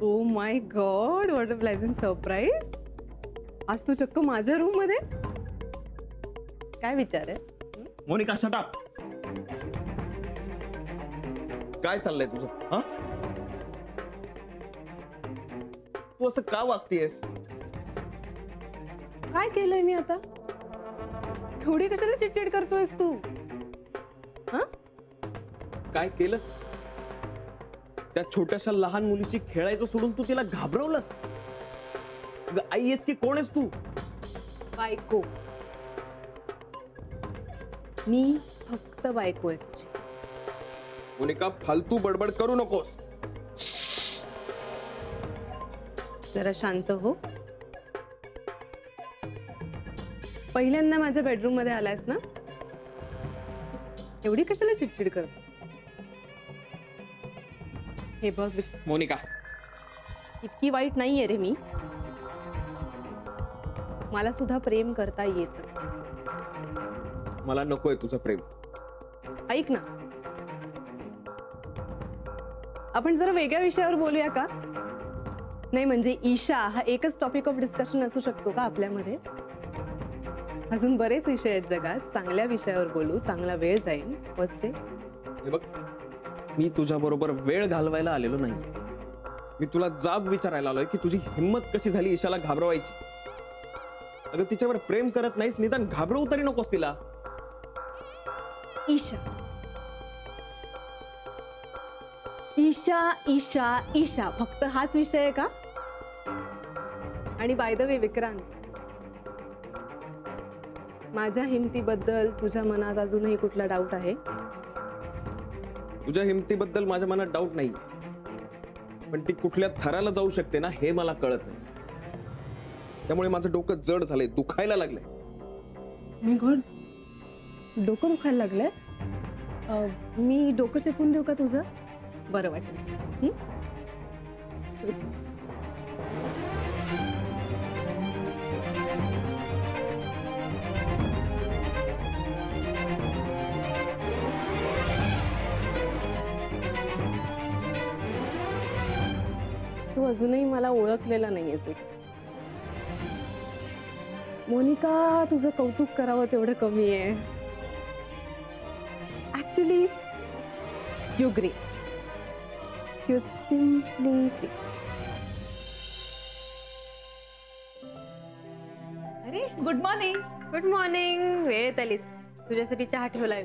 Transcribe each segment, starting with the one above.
O my God, what a pleasant surprise. आज तू चक्क माझ्या रूम मध्ये. काय विचार आहे? Monica shut up. काय चाललंय तुझं? हा, तू असं का वागतेस? काय केलंय मी आता? एवढी कशाला चिडचिड करतोयस तू? हा, काय केलंस? त्या छोट्याशा लहान मुलीशी खेळायचं सोडून तू तिला घाबरवलंस. आई आहेस की कोण आहेस तू? बायको. मी फक्त बायको आहे तुझी. मोनिका फालतू बडबड करू नकोस. जरा शांत हो. पहिल्यांदा माझ्या बेडरूम मध्ये आलायस ना, एवढी कशाला चिडचिड करतो? हे बघ मोनिका, इतकी वाईट नाहीये रे मी. मला सुद्धा प्रेम करता येतं. मला नकोय तुझं प्रेम. ऐक ना, आपण जरा वेगळ्या विषयावर बोलूया का? नाही म्हणजे ईशा हा एकच टॉपिक ऑफ डिस्कशन असू शकतो का आपल्यामध्ये? अजून बरेच विषय आहेत जगात. चांगल्या विषयावर बोलू, चांगला वेळ जाईल. हे बघ, मी तुझ्या बरोबर वेळ घालवायला आलेलो नाही. मी तुला जाब विचारायला आलोय की तुझी हिम्मत कशी झाली ईशाला घाबरवायची. अगं तिच्यावर प्रेम करत नाहीस, निदान घाबरवू तरी नकोस तिला. ईशा ईशा ईशा ईशा, फक्त हाच विषय आहे का? आणि बाय द वे विक्रांत, माझ्या हिमतीबद्दल तुझ्या मनात अजूनही कुठला डाऊट आहे? तुझ्या हिमतीबद्दल माझ्या मनात डाऊट नाही, पण ती कुठल्या थराला जाऊ शकते ना हे मला कळत नाही. त्यामुळे माझं डोकं जड झालंय, दुखायला लागलंय. माय गॉड, डोकं दुखायला लागलंय? मी डोकं चेपून देऊ का तुझं? बरं वाटेल. तू अजूनही मला ओळखलेला नाहीयेस. मोनिका, तुझं कौतुक करावं तेवढं कमी आहे. Actually you great. You simply great. अरे गुड मॉर्निंग. Good morning. वेळेत आलीस. तुझ्यासाठी चहा ठेवलाय.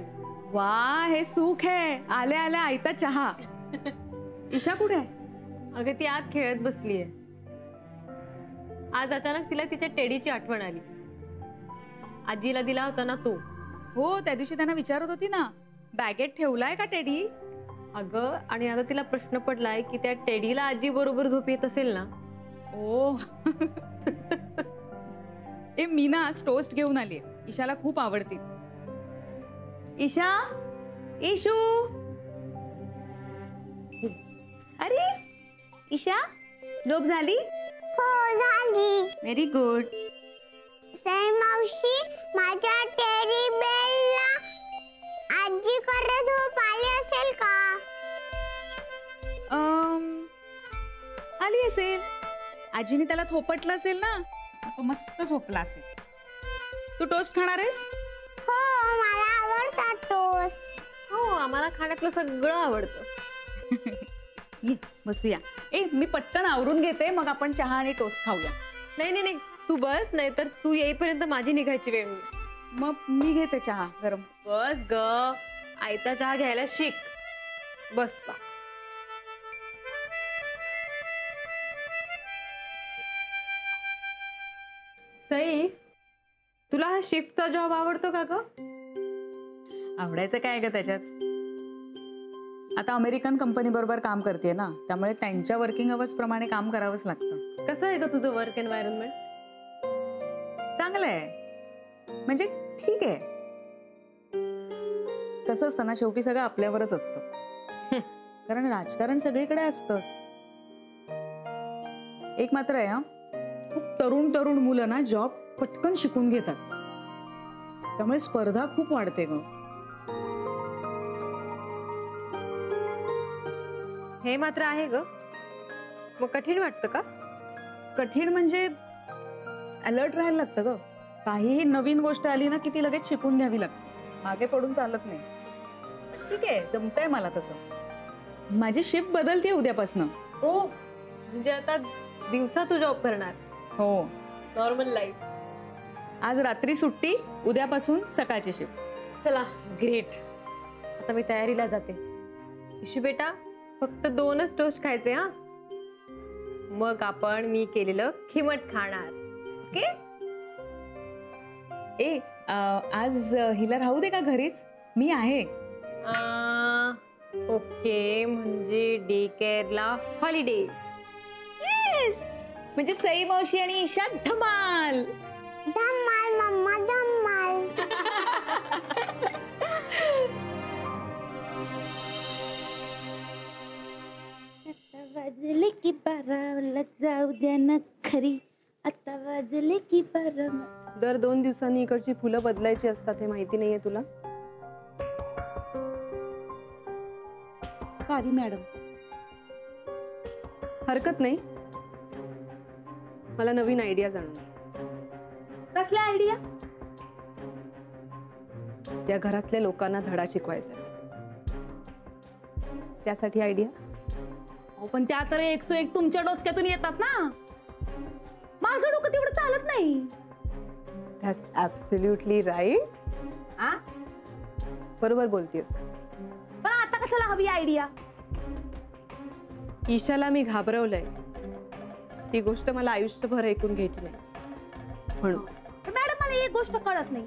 वा, हे सुख आहे. आल्या आल्या आयता चहा. ईशा कुठे आहे? अगं ती आत खेळत बसलीये. आज अचानक तिला तिच्या टेडीची आठवण आली. आजीला दिला होता ना तो. हो, त्या दिवशी त्यांना विचारत होती ना, बॅगेत ठेवलाय का टेडी? अगं, आणि आता तिला प्रश्न पडलाय की त्या टेडीला आजी बरोबर झोप येत असेल ना. ओ ए, मी ना आज टोस्ट घेऊन आली. ईशाला खूप आवडतील. ईशा, ईशू. अरे ईशा, झोप झाली? हो झाली. Very good. मावशी, माझ्या टेडी बेलला आजी करत झोप आली असेल का? आली असेल. आजीने त्याला थोपटलं असेल ना, तो मस्त झोपला असेल. तू टोस्ट खाणार आहेस? हो, मला आवडतात टोस्ट. हो, आम्हाला खाण्यातलं सगळं आवडतं. ये बसूया. ए, मी पटकन आवरून घेते, मग आपण चहा आणि टोस्ट खाऊया. नाही नाही नाही, तू बस, नाही तर तू येईपर्यंत माझी निघायची वेळ होईल. मग मी घेते चहा गरम. बस ग, आयता चहा घ्यायला शिक. बस पा. सई, तुला हा शिफ्टचा जॉब आवडतो का ग? आवडायचं काय ग त्याच्यात? आता अमेरिकन कंपनी बरोबर काम करते ना, त्यामुळे त्यांच्या वर्किंग अवर्स प्रमाणे काम करावंच लागतं. कसं आहे ग तुझं वर्क एन्व्हायरमेंट? चांगलं आहे, म्हणजे ठीक आहे. कसं असतं ना, शेवटी सगळं आपल्यावरच असतं. कारण राजकारण सगळीकडे असतंच. एक मात्र आहे, हा, खूप तरुण तरुण मुलं ना जॉब पटकन शिकून घेतात, त्यामुळे स्पर्धा खूप वाढते ग. हे मात्र आहे ग. मग कठीण वाटतं का? कठीण म्हणजे अलर्ट राहायला लागतं ग. काहीही नवीन गोष्ट आली ना की ती लगेच शिकून घ्यावी लागते. मागे पडून चालत नाही. पण ठीक आहे, जमतंय मला तसं. माझी शिफ्ट बदलते उद्यापासनं. हो, म्हणजे आता दिवसा तू जॉब करणार? हो, नॉर्मल लाईफ. आज रात्री सुट्टी, उद्यापासून सकाळची शिफ्ट. चला, ग्रेट. आता मी तयारीला जाते. इशू बेटा, फक्त 2च टोस्ट खायचे हा. मग आपण मी केलेलं खिमट खाणार. ओके? ए आज हिला राहू दे का घरीच? मी आहे. ओके, म्हणजे डे केअरला हॉलिडे. येस, म्हणजे सई मावशी आणि ईशा धमाल. धम्माल मम्मा धम्माल. आता वाजले की 12 जाऊ द्या ना खरी. आता वाजले की 12. दर 2 दिवसांनी इकडची फुलं बदलायची असतात, हे माहिती नाहीये तुला? Sorry madam. हरकत नाही, मला नवीन आयडिया जाणून. कसल्या आयडिया? या घरातल्या लोकांना धडा शिकवायचा, त्यासाठी आयडिया. पण त्या तर 101 तुमच्या डोसक्यातून येतात ना. माझं डोकं तेवढं चालत नाही. That's absolutely right. आ? बरोबर बोलतेस. पण आता कशाला हवी आयडिया? ईशाला मी घाबरवलंय. ती गोष्ट मला आयुष्यभर ऐकून घ्यायची नाही म्हणून. मॅडम, मला एक गोष्ट कळत नाही.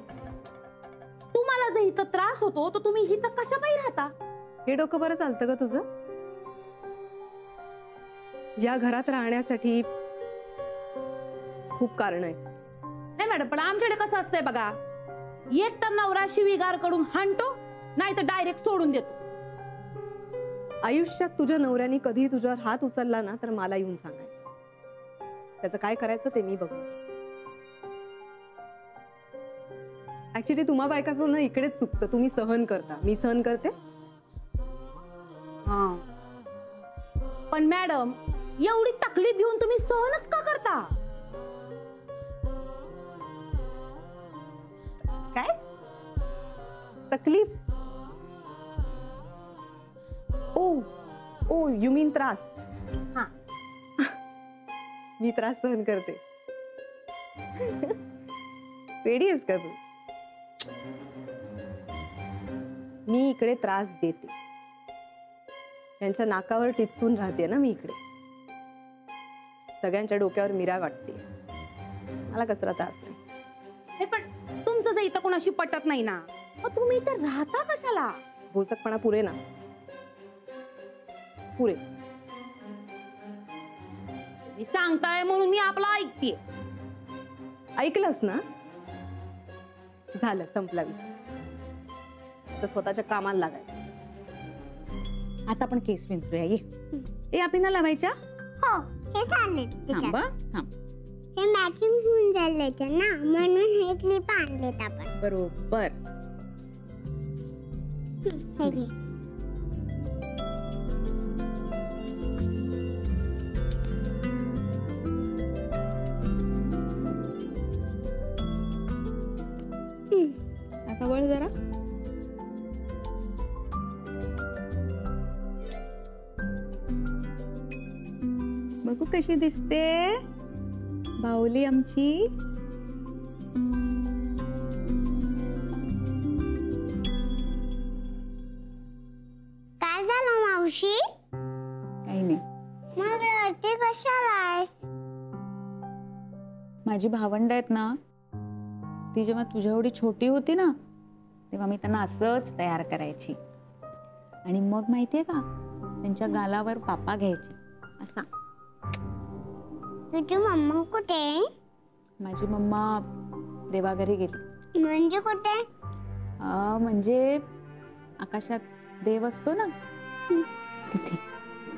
तुम्हाला जर इथं त्रास होतो तर तुम्ही इथं कशा पायी राहता? हे डोकं बरं चालतं का तुझं? या घरात राहण्यासाठी खूप कारण आहेत. नाही मॅडम, पण आमच्याकडे कसं असतंय बघा. एक तर नवरा शिवीगार कडून हाणतो, नाही तर डायरेक्ट सोडून देतो. आयुष्यात तुझ्या नवऱ्याने कधी तुझ्यावर हात उचलला ना तर मला येऊन सांगायचं. त्याचं काय करायचं ते मी बघून. ऍक्च्युली तुम्हा बायकाचं ना इकडेच चुकतं. तुम्ही सहन करता, मी सहन करते. हा, पण मॅडम, एवढी तकलीफ घेऊन तुम्ही सहनच का करता? काय तकलीफ? ओ यू मीन त्रास. हा. मी त्रास सहन करते. वेडी आहेस का तू? मी इकडे त्रास देते. यांच्या नाकावर टिचून राहते ना मी इकडे. सगळ्यांच्या डोक्यावर मिरा वाटते. मला कसला त्रास नाही. हे पण तुमचं जर इथं कोणाशी पटत नाही ना, मग तुम्ही इथं राहता कशाला? भोसकपणा पुरे ना, पुरे. मी सांगताय म्हणून मी आपलं ऐकते. ऐकलंस ना? झालं, संपला विषय. तर स्वतःच्या कामाला लागायचं. आता आपण केस विंचरूया. ये ए, आपल्याला लावायच्या. हो, हे चालेल. थांब हं, थांब. हे मॅचिंग होऊन जाईल ना, म्हणून हे क्लिप आणलेत आपण. बरोबर. हे घे. आता वळ जरा. बघू कशी दिसते बाहुली आमची. काय झालं मावशी? काही नाही. मग रडते कशाला आहेस? माझी भावंड आहेत ना, ती जेव्हा तुझ्या एवढी छोटी होती ना, तेव्हा मी त्यांना असंच तयार करायची. आणि मग माहितीये का, त्यांच्या गालावर पापा घ्यायची असा. तुझी मम्मा कुठे? माझी मम्मा देवाघरी गेली. म्हणजे कुठे? म्हणजे आकाशात देव असतो ना, तिथे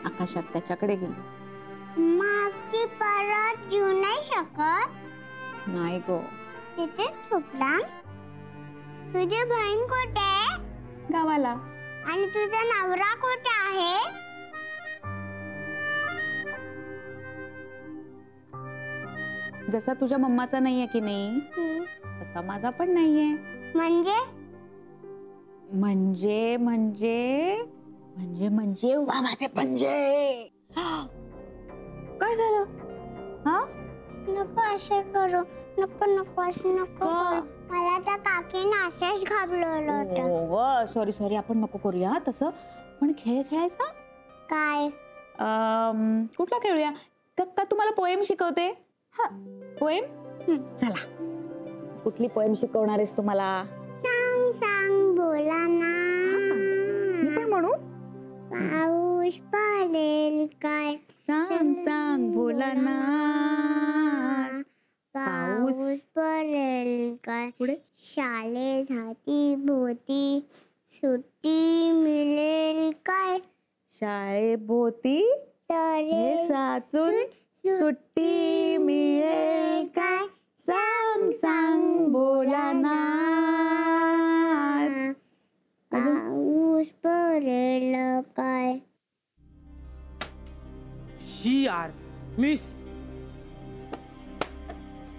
आकाशात त्याच्याकडे गेली. मग ती परत येऊ नाही शकत? नाही गो, तिथेच झोपला. तुझी बहीण कुठे? गावाला. आणि तुझा नवरा कुठे आहे? जसा तुझ्या मम्माचा नाहीये की नाही तसा माझा पण नाहीये. म्हणजे म्हणजे म्हणजे म्हणजे म्हणजे वामाचे पंजे. काय झालं? हा नको असं करू, नको नको असं नको करू. मला त्या काकीने असेच घाबरवलं होतं. सॉरी सॉरी, आपण नको करूया तसं. पण खेळ खेळायचा काय? कुठला खेळूया? का तुम्हाला पोएम शिकवते? पोएम? चला, कुठली पोएम शिकवणार आहेस तुम्हाला? सांग सांग बोला ना. मी पण म्हणू? पाऊस पडेल काय? सांग सांग बोला ना. पाऊस पडेल काय? पुढे शाळेसाठी भोवती सुट्टी मिळेल काय? शाळेभोवती तरे साचून सुट्टी मिळेल काय? सांग सांग बोला ना. पाऊस पडेल काय? शी यार मिस.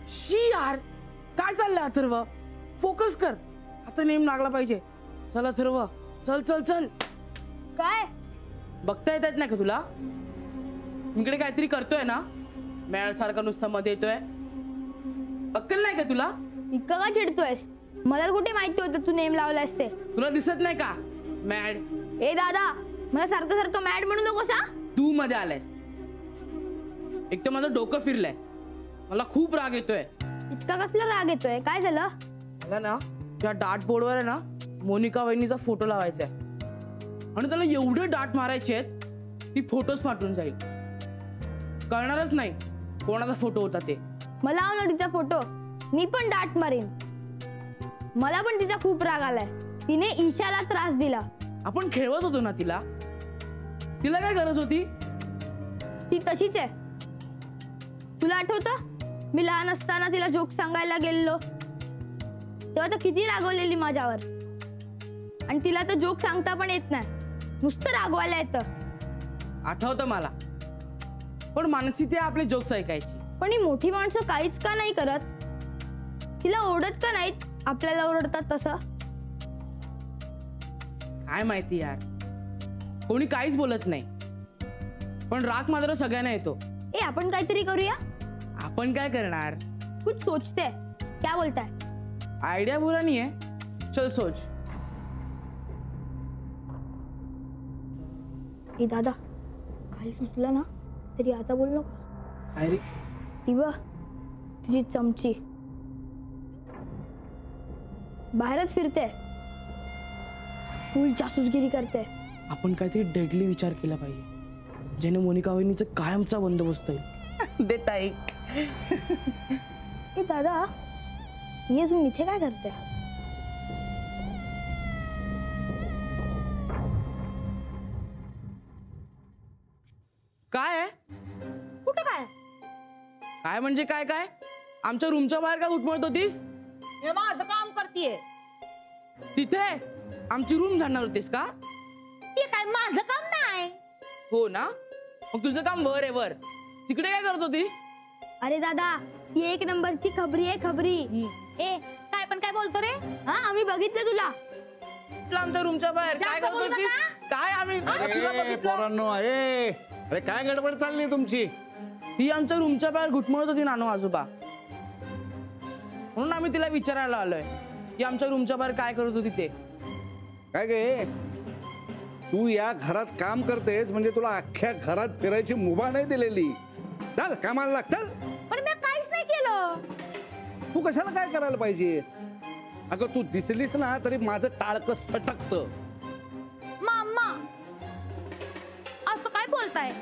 शी यार, काय चाललंय अथर्व? फोकस कर, आता नेम लागला पाहिजे. चल अथर्व, चल चल चल. काय बघता येत नाही का तुला? इकडे काहीतरी करतोय ना, मॅड सारखा नुसता मध्ये येतोय. अक्कल नाही का तुला? इतकं का चिडतोयस? मला कुठे माहिती होतं तू नेम लावलास ते. तुला दिसत नाही का मॅड? ए दादा, मला सारखं सारखं मॅड म्हणू नकोस हा. तू मध्ये आलायस. एक तर माझं डोकं फिरलंय, मला खूप राग येतोय. इतका कसला राग येतोय? काय झालं? मला ना त्या डार्ट बोर्डवर आहे ना मोनिका वहिनीचा फोटो लावायचा आहे आणि त्याला एवढे डाट मारायचे आहेत ती फोटोच फाटून जाईल. कळणारच नाही कोणाचा फोटो होता ते. मला आव ना तिचा फोटो, मी पण डाट मारीन. मला पण तिचा खूप राग आलाय. तिने ईशाला त्रास दिला. आपण खेळवत होतो ना तिला. तिला काय गरज होती? ती तशीच आहे. तुला आठवतं मी लहान असताना तिला जोक सांगायला गेलेलो तेव्हा तर किती रागवलेली माझ्यावर. आणि तिला तर जोक सांगता पण येत नाही, नुसतं रागवायला येतं. आठवतं मला, पण मानसी ते आपले जोक्स ऐकायची. पण ही मोठी माणसं काहीच का नाही करत? तिला ओरडत का नाहीत आपल्याला ओरडतात तसं? काय माहिती यार, कोणी काहीच बोलत नाही, पण राग मात्र सगळ्यांना येतो. ए आपण काहीतरी करूया. आपण काय करणार? कुछ सोचते, क्या बोलताय? आयडिया बुरा नहीं है, चल सोच. ए दादा, काही सुचलं ना तरी आता बोल नको. अरे ती बघ, तिची चमची बाहेरच फिरते, फुल जासूसगिरी करते. आपण काहीतरी डेडली विचार केला पाहिजे, ज्याने मोनिका वहिनीचा कायमचा बंदोबस्त होईल. देता येईल. ए दादा, ही अजून इथे काय करते? काय आहे? कुठं काय? काय म्हणजे काय? काय आमच्या रूमच्या बाहेर काय उठमळत होतीस? हे माझं काम करतीये. तिथे आमची रूम जाणार होतीस का? ते काय माझं काम नाही. हो ना, मग तुझं काम वर आहे वर. तिकडे काय करत होतीस? अरे दादा, ती एक नंबरची खबरी आहे, खबरी. ए काय पण काय बोलतो रे? हा, आम्ही बघितलं तुला. आमच्या रूमच्या बाहेर काय करत होतीस? काय आम्ही पोरांनो आहे. अरे काय गडबड चालली तुमची? ती आमच्या रूमच्या बाहेर घुटमळत होती नानू आजोबा, म्हणून आम्ही तिला विचारायला आलोय की आमच्या रूमच्या बाहेर काय करत होती ते. काय गे, तू या घरात काम करतेस म्हणजे तुला अख्ख्या घरात फिरायची मुभा नाही दिलेली. चल कामाला लाग. चल. पण मी काहीच नाही केलं. तू कशाला काय करायला पाहिजेस? अगं तू दिसलीस ना तरी माझं टाळकं सटकत. मामा असं काय बोलताय?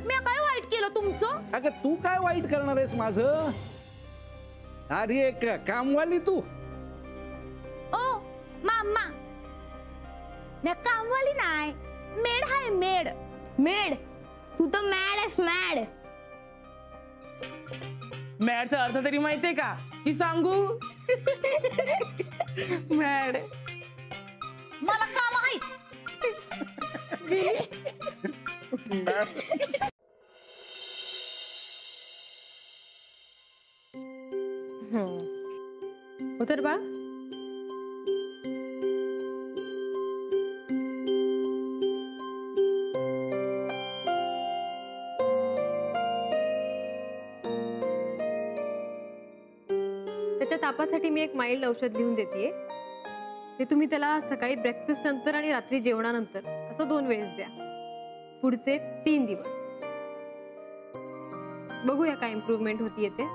मी काय वाईट केलं तुमचं? अगं तू काय वाईट करणार आहेस माझं? अरे एक कामवाली तू. ओ मामा, मी कामवाली नाही, मेड हाय मेड. मेड? तू तर मॅड आहेस, मॅड. मॅडचा अर्थ तरी माहितीये का? की सांगू? मॅड मला काम आहेत. उतर बाळ. त्याच्या तापासाठी मी एक माइल्ड औषध लिहून देते. ते तुम्ही त्याला सकाळी ब्रेकफास्ट नंतर आणि रात्री जेवणानंतर असं 2 वेळेस द्या पुढचे 3 दिवस. बघूया काय इम्प्रूव्हमेंट होतीये ते.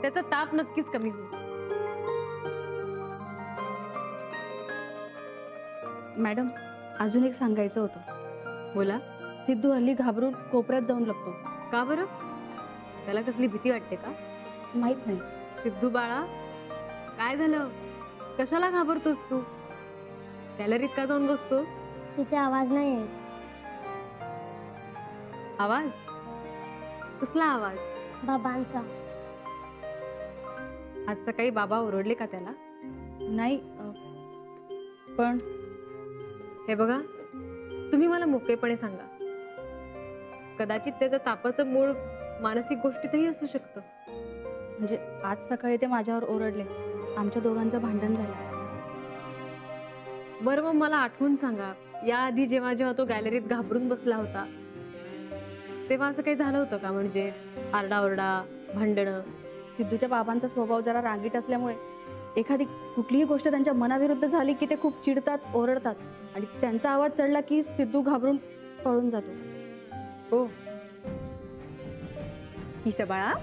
त्याचा ताप नक्कीच कमी होईल. मॅडम, अजून एक सांगायचं होतं. बोला. सिद्धू हल्ली घाबरून कोपऱ्यात जाऊन लपतो. का बरं? त्याला कसली भीती वाटते का? माहित नाही. सिद्धू बाळा, काय झालं? कशाला घाबरतोस तू? गॅलरीत का जाऊन बसतोस? तिथे आवाज नाही येत. आवाज? कसला आवाज? बाबांचा. आज सकाळी बाबा ओरडले का त्याला? नाही, पण हे बघा, तुम्ही मला मोकळेपणे सांगा. कदाचित त्याचं तापाचं मूळ मानसिक गोष्टीतही असू शकतं. म्हणजे आज सकाळी ते माझ्यावर ओरडले. आमच्या दोघांचं भांडण झालं. बरं, मग मला आठवून सांगा, याआधी जेव्हा जेव्हा तो गॅलरीत घाबरून बसला होता तेव्हा असं काही झालं होतं का? म्हणजे आरडाओरडा, भांडणं? सिद्धूच्या बाबांचा स्वभाव जरा रागीट असल्यामुळे एखादी कुठलीही गोष्ट त्यांच्या मनाविरुद्ध झाली की ते खूप चिडतात, ओरडतात आणि त्यांचा आवाज चढला की सिद्धू घाबरून पळून जातो. हो. ईशा बाळा,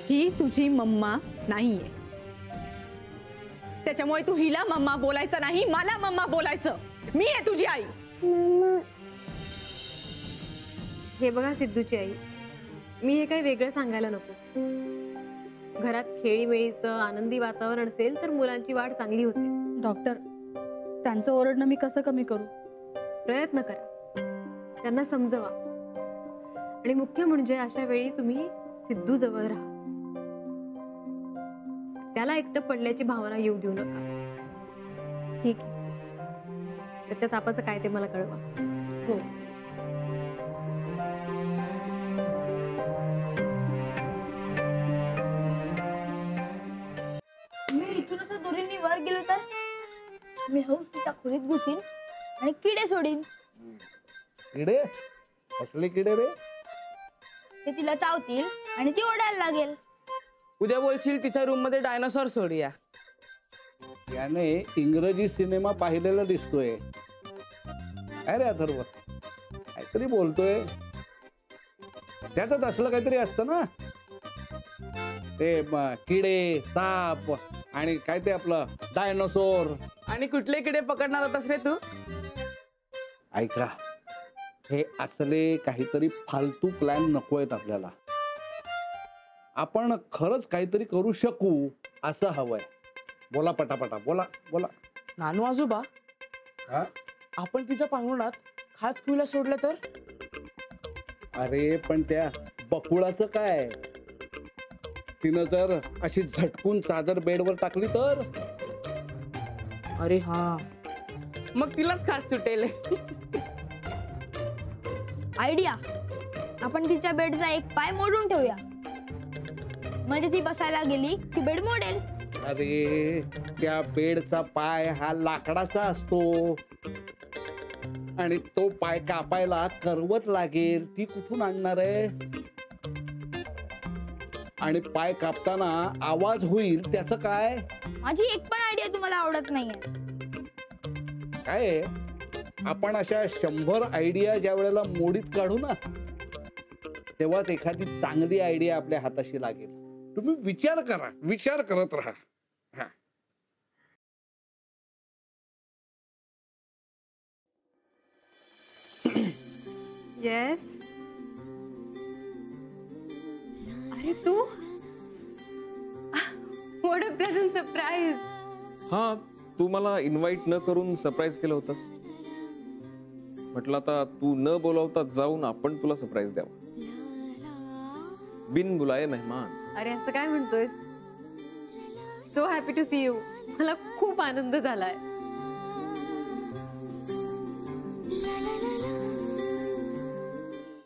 ही तुझी मम्मा नाहीये. त्याच्यामुळे तू हिला मम्मा बोलायचं नाही, मला मम्मा बोलायचं. मी आहे तुझी आई. हे बघा सिद्धूची आई, मी हे काही वेगळं सांगायला नको. घरात खेळीमेळीचं आनंदी वातावरण असेल तर मुलांची वाढ चांगली होते. डॉक्टर, त्यांचं ओरडणं मी कसं कमी करू? प्रयत्न करा, त्यांना समजवा. आणि मुख्य म्हणजे अशा वेळी तुम्ही सिद्धू जवळ राहा. त्याला एकटं पडल्याची भावना येऊ देऊ नका. ठीक. त्याच्या तापाचं काय ते मला कळवा. हो. मी इथून असं दोरींनी वर गेलो तर मी हौस तिच्या खोलीत घुसीन आणि किडे सोडीन. किडे? असले किडे रे? ते तिला चावतील आणि ती ओढायला लागेल. उद्या बोलशील तिच्या रूम मध्ये डायनासॉर सोडूया. याने इंग्रजी सिनेमा पाहिलेला दिसतोय. अरे अथर्व, काहीतरी बोलतोय. त्यातच असलं काहीतरी असतं ना. ते किडे, साप आणि काय ते आपलं डायनासोर. आणि कुठले किडे पकडणार होतास रे तू? ऐका, हे असले काहीतरी फालतू प्लॅन नकोयत आपल्याला. आपण खरंच काहीतरी करू शकू असं हवंय. बोला पटापटा, बोला बोला. नानू आजोबा, हा? आपण तिच्या पांघरुणात खास कुईला सोडलं तर? अरे पण त्या बकुळाचं काय? तिनं जर अशी झटकून चादर बेडवर टाकली तर? अरे हा, मग तिलाच खास सुटेल. आयडिया, आपण तिच्या बेडचा एक पाय मोडून ठेवूया. म्हणजे ती बसायला गेली की बेड मोडेल. अरे त्या बेडचा पाय हा लाकडाचा असतो आणि तो पाय कापायला करवत लागेल. ती कुठून आणणार आहे? आणि पाय कापताना आवाज होईल त्याचं काय? माझी एक पण आयडिया तुम्हाला आवडत नाहीये. काय आपण अशा 100 आयडिया ज्या वेळेला मोडीत काढू ना तेव्हाच एखादी चांगली आयडिया आपल्या हाताशी लागेल. तुम्ही विचार करा, विचार करत राहा. येस. अरे तू, व्हॉट अ प्लेझंट सरप्राईज. हा, तू मला इन्व्हाइट न करून सरप्राईज केलं होतंस. म्हटलं आता तू न बोलावता जाऊन आपण तुला सरप्राईज द्यावं. बिन बुलाये मेहमान. अरे असं काय म्हणतोयस? So happy to see you. मला खूप आनंद झालाय.